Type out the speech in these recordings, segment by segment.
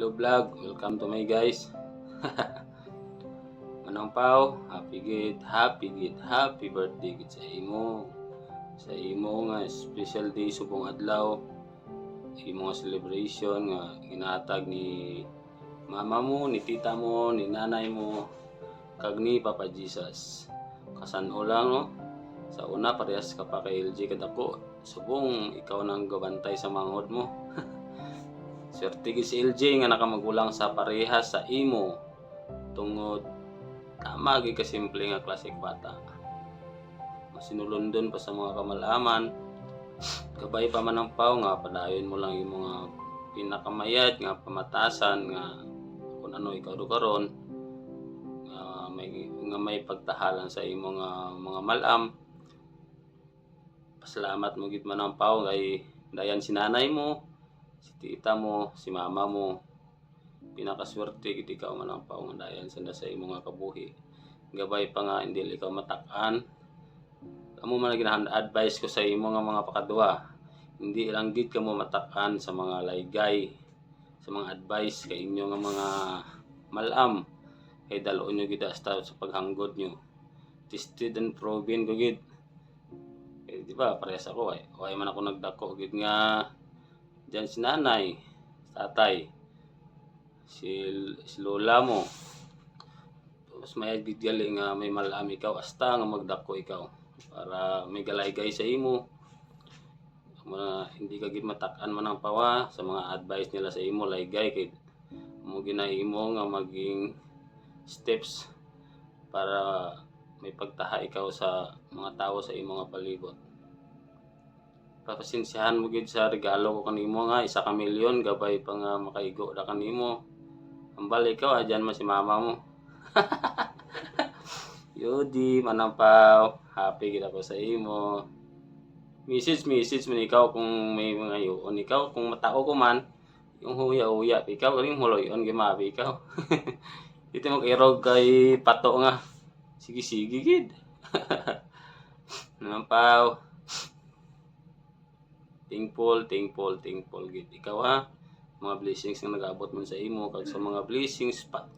Hello vlog, welcome to my guys. Manang Pao, happy birthday gid sa imo. Sa imo nga special day subong adlaw. Imo nga celebration nga ginatag ni mama mo, ni tita mo, ni nanay mo, kag ni Papa Jesus. Kasan-o lang no. Sa una parehas ka pa kay LJ kadako. Subong ikaw nang gabantay sa manghod mo. Swerte gid si LJ nga nakamagulang sa parehas sa imo tungod tama gid ka simple nga klaseng bata. Masinulundon pa sa mga kamalaman. Kabay pa man ang Pao nga padayon mo lang yung mga pinakamayad nga pamatasan nga kung ano ikaw do karon may pagtahalan sa imo nga mga malam. Pasalamat mo gid man ang Pao kay dayan si nanay mo, si tita mo, si mama mo. Pinakaswerte gid ikaw man ang Pao nga dayan sa imo nga kabuhi. Gabay pa nga hindi ikaw matak-an. Amo man gina-advise ko sa imo nga mga pakadua. Hindi lang gid kamo matak-an sa mga laygay, sa mga advice kay inyo nga mga malam. Kay dalo nyo gid hasta sa paghanggod nyo. Tested and proven ko gid. Eh, di ba parehas ako ay. Way man ako nagdako gid nga diyan si nanay, tatay, si lola mo. Tapos may gid gali nga may malam ikaw hasta nga magdako ikaw para may galaygay sa imo. Hindi ka gid matak-an man ang pawa sa mga advice nila sa imo laygay kay mo ginahimo nga maging steps para may pagtaha ikaw sa mga tao sa imo nga palibot. Papasensyahan mo gid sa regalo ko kanimo nga 1 ka milyon gabay pa nga makaigo ra kanimo. Ambal ikaw adyan man si mama mo. Yodi Manang Pao, happy gid ako sa imo. Message man ikaw kung may mga yuon ikaw kung matao ko man yung huya ikaw kaning huloyon gimabi ikaw. Dito mo irog kay pato nga. Sige gid. Manang Pao. Thankful gid ikaw ha. Mga blessings nga nag-abot man sa imo kag sa mga blessings pa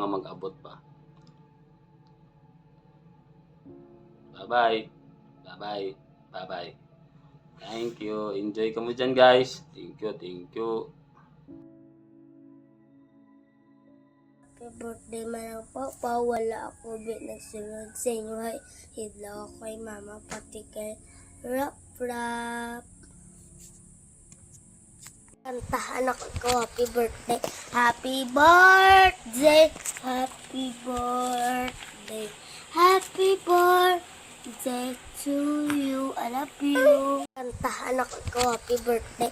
nga mag-abot pa. Bye-bye. Thank you. Enjoy ka mo dyan, guys. Thank you. Happy birthday Manang Pao. Wala ako nagsunod sa inyo. Hidlaw ako kay mama pati kay Rap. Kantahan ako ko. Happy birthday to you. I love you. Kantahan ako ko. Happy birthday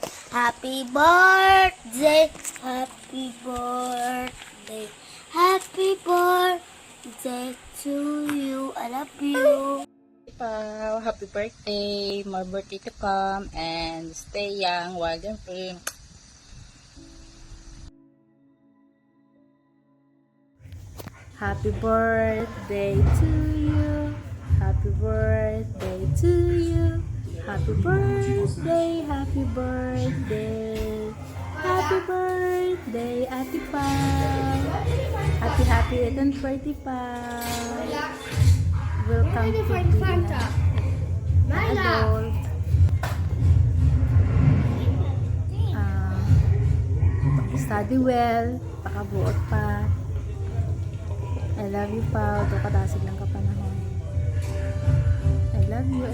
to you. I love you. Pao, happy birthday, more birthday to come, and stay young, wild and free. Happy birthday to you. Happy birthday to you. Happy birthday. Happy birthday, Ate Pao. Happy 11th birthday, Pao. Welcome to being an adult. Study well, pakabuot pa. I love you, Pao. Doon kadasig lang ka panahon. I love you.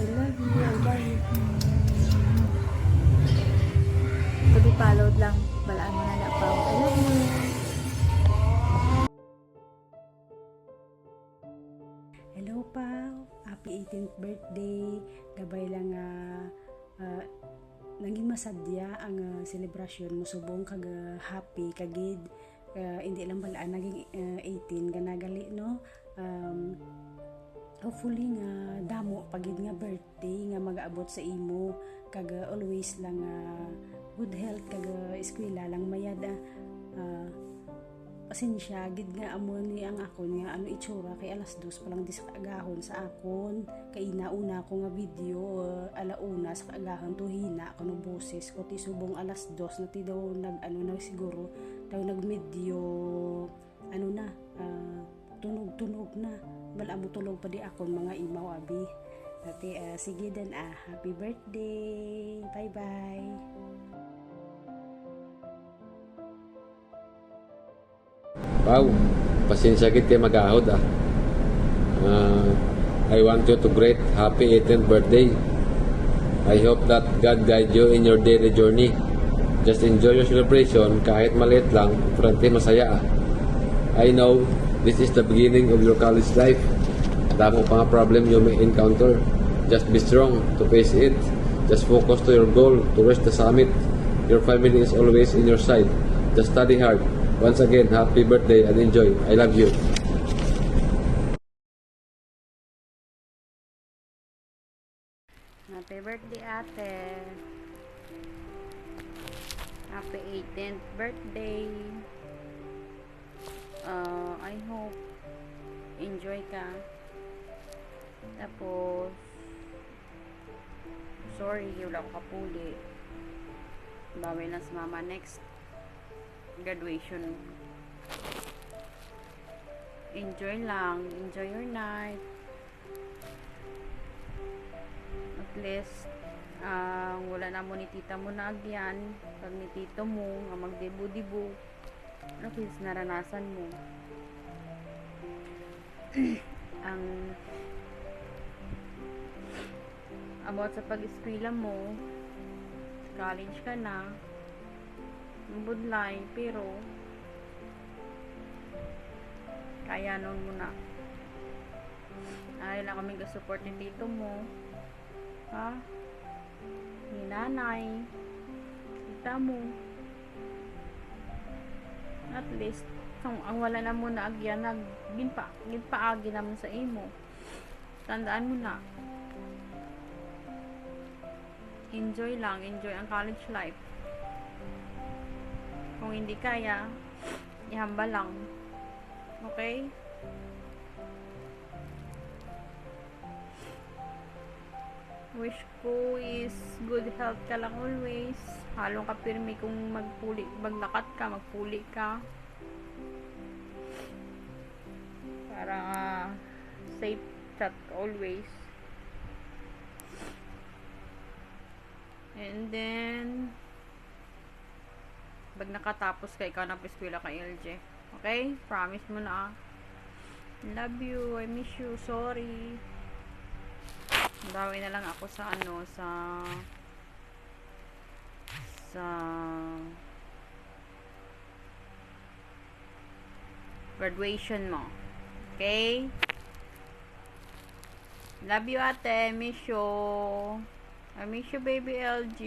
To be followed lang. Balaan mo na, Pao. I love you. Hello, Pao. Happy 18th birthday. Gabay lang naging masadya ang selebrasyon mo. Subong kag happy kagid. Hindi lang balaan naging 18 ganagali no. Hopefully nga damo pagid nga birthday nga mag-aabot sa imo kag always lang good health kag eskwela lang mayad pasensya gid nga amo ni ang akon nga ano itsura kay alas 2 pa lang di sa kaagahon sa akon kay nauna ko nga video alauna sa kaagahon to hina kuno boses ko ti subong alas 2 na ti daw nag ano na siguro daw nagmedyo ano na tunog na wala mo tulog pa di ako mga imaw abi ati sige dan happy birthday, bye bye. Pau, pasensya kit kay mag-ahod I want you to great happy 18th birthday. I hope that God guide you in your daily journey. Just enjoy your celebration kahit maliit lang, frente masaya I know this is the beginning of your college life. Damo pa nga problem you may encounter. Just be strong to face it. Just focus to your goal to reach the summit. Your family is always in your side. Just study hard. Once again, happy birthday and enjoy. I love you. Happy birthday, ate. Happy 18th birthday. I hope enjoy ka. Tapos, sorry, wala ko kapuli. Bawi lang sa mama next graduation. Enjoy lang. Enjoy your night. At least wala na mo ni tita mo na agyan pag ni tito mo nga magdebu-debu at least naranasan mo ang about sa pag-eskwela mo college ka na budlay pero kaya nun mo na ay lang kaming support ni tito mo ha ni nanay tita mo at least kung ang wala na mo na agyan ginpaagi naman sa imo tandaan mo na enjoy lang enjoy ang college life kung hindi kaya ihamba lang okay wish ko is good health ka lang always. Halong ka pirmi kung maglakat ka, magpuli ka. Para safe chat always. And then, pag nakatapos ka, ikaw na eskwela ka LJ. Okay? Promise mo na. Love you. I miss you. Sorry. Bawi na lang ako sa graduation mo. Okay? Love you ate. Miss you. I miss you baby LG.